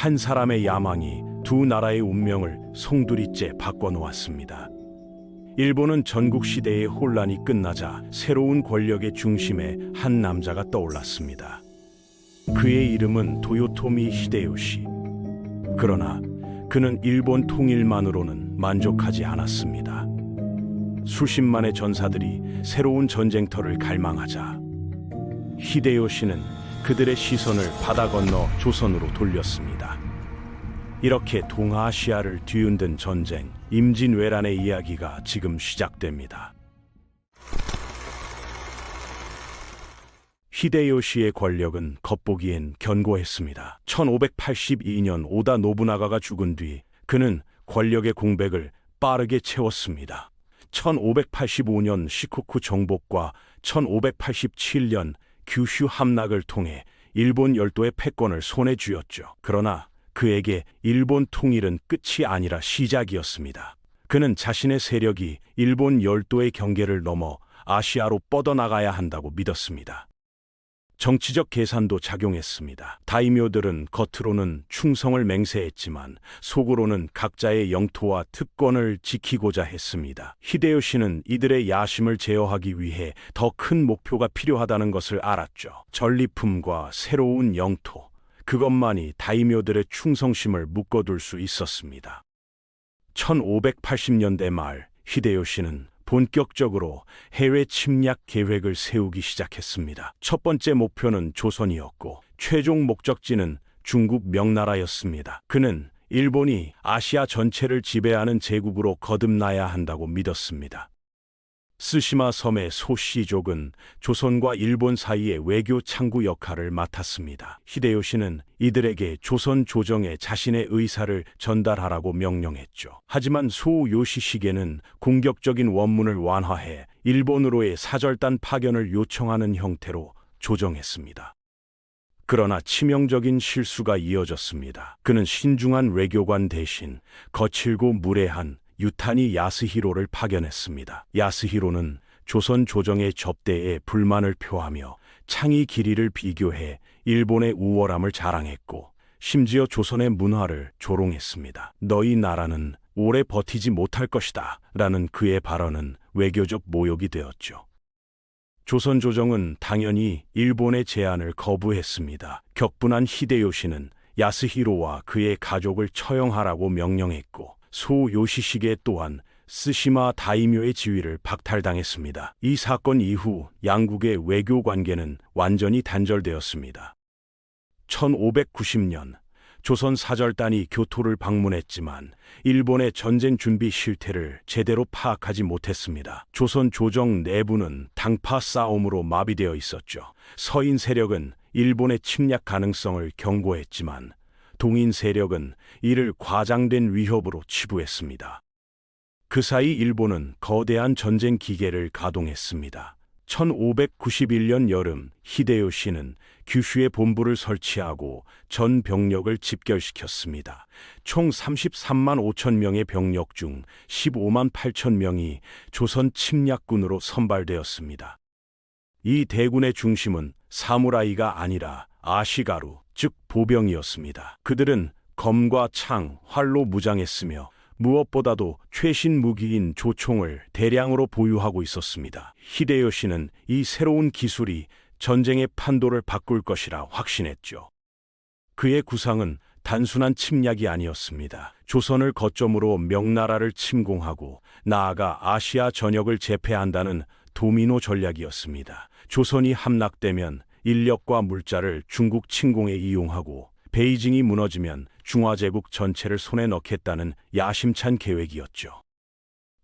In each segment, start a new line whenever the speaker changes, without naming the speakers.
한 사람의 야망이 두 나라의 운명을 송두리째 바꿔놓았습니다. 일본은 전국시대의 혼란이 끝나자 새로운 권력의 중심에 한 남자가 떠올랐습니다. 그의 이름은 도요토미 히데요시. 그러나 그는 일본 통일만으로는 만족하지 않았습니다. 수십만의 전사들이 새로운 전쟁터를 갈망하자 히데요시는 그들의 시선을 바다 건너 조선으로 돌렸습니다. 이렇게 동아시아를 뒤흔든 전쟁, 임진왜란의 이야기가 지금 시작됩니다. 히데요시의 권력은 겉보기엔 견고했습니다. 1582년 오다 노부나가가 죽은 뒤 그는 권력의 공백을 빠르게 채웠습니다. 1585년 시코쿠 정복과 1587년 규슈 함락을 통해 일본 열도의 패권을 손에 쥐었죠. 그러나 그에게 일본 통일은 끝이 아니라 시작이었습니다. 그는 자신의 세력이 일본 열도의 경계를 넘어 아시아로 뻗어나가야 한다고 믿었습니다. 정치적 계산도 작용했습니다. 다이묘들은 겉으로는 충성을 맹세했지만 속으로는 각자의 영토와 특권을 지키고자 했습니다. 히데요시는 이들의 야심을 제어하기 위해 더 큰 목표가 필요하다는 것을 알았죠. 전리품과 새로운 영토, 그것만이 다이묘들의 충성심을 묶어둘 수 있었습니다. 1580년대 말 히데요시는 본격적으로 해외 침략 계획을 세우기 시작했습니다. 첫 번째 목표는 조선이었고 최종 목적지는 중국 명나라였습니다. 그는 일본이 아시아 전체를 지배하는 제국으로 거듭나야 한다고 믿었습니다. 스시마 섬의 소시족은 조선과 일본 사이의 외교 창구 역할을 맡았습니다. 히데요시는 이들에게 조선 조정에 자신의 의사를 전달하라고 명령했죠. 하지만 소요시시게는 공격적인 원문을 완화해 일본으로의 사절단 파견을 요청하는 형태로 조정했습니다. 그러나 치명적인 실수가 이어졌습니다. 그는 신중한 외교관 대신 거칠고 무례한 유타니 야스히로를 파견했습니다. 야스히로는 조선 조정의 접대에 불만을 표하며 창의 길이를 비교해 일본의 우월함을 자랑했고 심지어 조선의 문화를 조롱했습니다. 너희 나라는 오래 버티지 못할 것이다 라는 그의 발언은 외교적 모욕이 되었죠. 조선 조정은 당연히 일본의 제안을 거부했습니다. 격분한 히데요시는 야스히로와 그의 가족을 처형하라고 명령했고 소요시시게 또한 스시마 다이묘의 지위를 박탈당했습니다. 이 사건 이후 양국의 외교 관계는 완전히 단절되었습니다. 1590년 조선 사절단이 교토를 방문했지만 일본의 전쟁 준비 실태를 제대로 파악하지 못했습니다. 조선 조정 내부는 당파 싸움으로 마비되어 있었죠. 서인 세력은 일본의 침략 가능성을 경고했지만 동인 세력은 이를 과장된 위협으로 치부했습니다. 그 사이 일본은 거대한 전쟁 기계를 가동했습니다. 1591년 여름 히데요시는 규슈에 본부를 설치하고 전 병력을 집결시켰습니다. 총 33만 5천 명의 병력 중 15만 8천 명이 조선 침략군으로 선발되었습니다. 이 대군의 중심은 사무라이가 아니라 아시가루, 즉 보병이었습니다. 그들은 검과 창, 활로 무장했으며 무엇보다도 최신 무기인 조총을 대량으로 보유하고 있었습니다. 히데요시는 이 새로운 기술이 전쟁의 판도를 바꿀 것이라 확신했죠. 그의 구상은 단순한 침략이 아니었습니다. 조선을 거점으로 명나라를 침공하고 나아가 아시아 전역을 제패한다는 도미노 전략이었습니다. 조선이 함락되면 인력과 물자를 중국 침공에 이용하고 베이징이 무너지면 중화제국 전체를 손에 넣겠다는 야심찬 계획이었죠.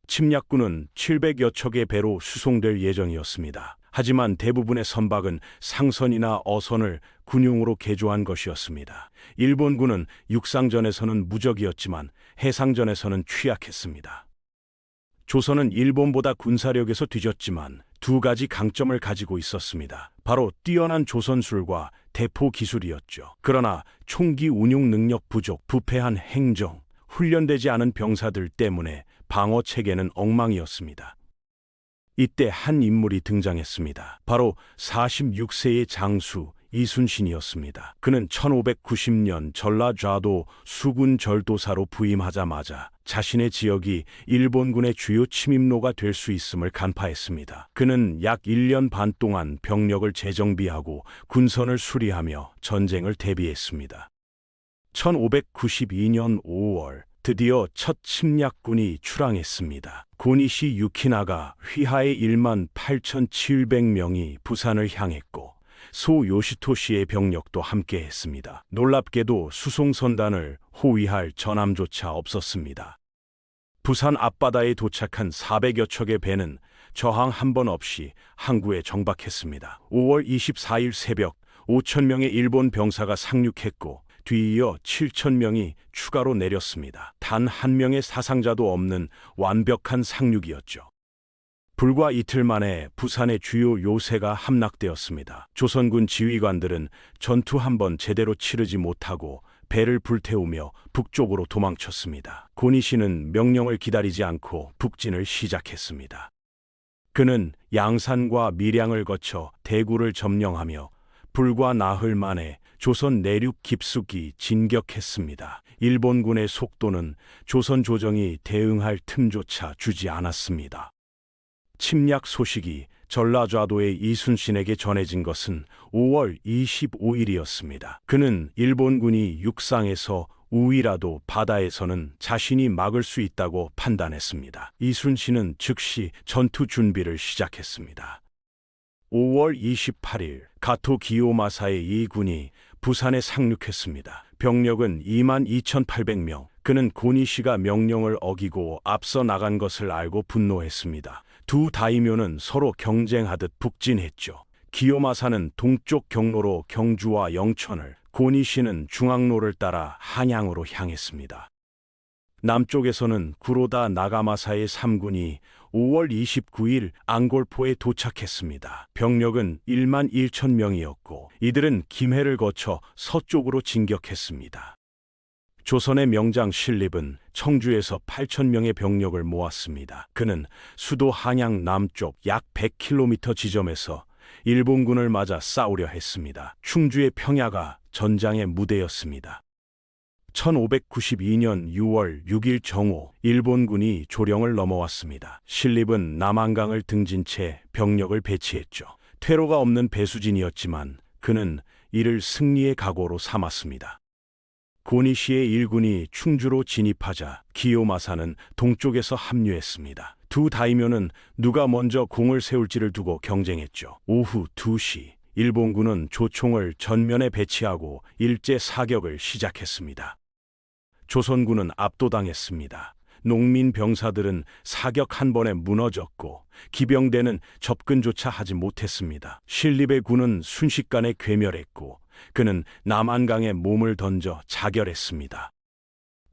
침략군은 700여 척의 배로 수송될 예정이었습니다. 하지만 대부분의 선박은 상선이나 어선을 군용으로 개조한 것이었습니다. 일본군은 육상전에서는 무적이었지만 해상전에서는 취약했습니다. 조선은 일본보다 군사력에서 뒤졌지만 두 가지 강점을 가지고 있었습니다. 바로 뛰어난 조선술과 대포 기술이었죠. 그러나 총기 운용 능력 부족, 부패한 행정, 훈련되지 않은 병사들 때문에 방어 체계는 엉망이었습니다. 이때 한 인물이 등장했습니다. 바로 46세의 장수 이순신이었습니다. 그는 1590년 전라좌도 수군 절도사로 부임하자마자 자신의 지역이 일본군의 주요 침입로가 될 수 있음을 간파했습니다. 그는 약 1년 반 동안 병력을 재정비하고 군선을 수리하며 전쟁을 대비했습니다. 1592년 5월 드디어 첫 침략군이 출항했습니다. 고니시 유키나가 휘하의 1만 8,700명이 부산을 향했고 소 요시토시의 병력도 함께했습니다. 놀랍게도 수송선단을 호위할 전함조차 없었습니다. 부산 앞바다에 도착한 400여 척의 배는 저항 한 번 없이 항구에 정박했습니다. 5월 24일 새벽 5,000명의 일본 병사가 상륙했고 뒤이어 7,000명이 추가로 내렸습니다. 단 한 명의 사상자도 없는 완벽한 상륙이었죠. 불과 이틀 만에 부산의 주요 요새가 함락되었습니다. 조선군 지휘관들은 전투 한 번 제대로 치르지 못하고 배를 불태우며 북쪽으로 도망쳤습니다. 고니시는 명령을 기다리지 않고 북진을 시작했습니다. 그는 양산과 밀양을 거쳐 대구를 점령하며 불과 나흘 만에 조선 내륙 깊숙이 진격했습니다. 일본군의 속도는 조선 조정이 대응할 틈조차 주지 않았습니다. 침략 소식이 전라좌도의 이순신에게 전해진 것은 5월 25일이었습니다. 그는 일본군이 육상에서 우위라도 바다에서는 자신이 막을 수 있다고 판단했습니다. 이순신은 즉시 전투 준비를 시작했습니다. 5월 28일 가토 기요마사의 이 군이 부산에 상륙했습니다. 병력은 22,800명. 그는 고니시가 명령을 어기고 앞서 나간 것을 알고 분노했습니다. 두 다이묘는 서로 경쟁하듯 북진했죠. 기요마사는 동쪽 경로로 경주와 영천을, 고니시는 중앙로를 따라 한양으로 향했습니다. 남쪽에서는 구로다 나가마사의 3군이 5월 29일 앙골포에 도착했습니다. 병력은 1만 1천 명이었고 이들은 김해를 거쳐 서쪽으로 진격했습니다. 조선의 명장 신립은 청주에서 8,000명의 병력을 모았습니다. 그는 수도 한양 남쪽 약 100km 지점에서 일본군을 맞아 싸우려 했습니다. 충주의 평야가 전장의 무대였습니다. 1592년 6월 6일 정오 일본군이 조령을 넘어왔습니다. 신립은 남한강을 등진 채 병력을 배치했죠. 퇴로가 없는 배수진이었지만 그는 이를 승리의 각오로 삼았습니다. 고니시의 일군이 충주로 진입하자 기요마사는 동쪽에서 합류했습니다. 두 다이묘는 누가 먼저 공을 세울지를 두고 경쟁했죠. 오후 2시 일본군은 조총을 전면에 배치하고 일제 사격을 시작했습니다. 조선군은 압도당했습니다. 농민 병사들은 사격 한 번에 무너졌고 기병대는 접근조차 하지 못했습니다. 신립의 군은 순식간에 괴멸했고 그는 남한강에 몸을 던져 자결했습니다.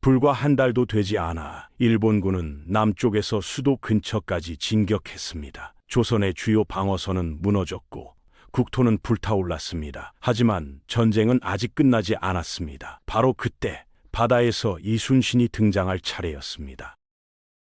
불과 한 달도 되지 않아 일본군은 남쪽에서 수도 근처까지 진격했습니다. 조선의 주요 방어선은 무너졌고 국토는 불타올랐습니다. 하지만 전쟁은 아직 끝나지 않았습니다. 바로 그때 바다에서 이순신이 등장할 차례였습니다.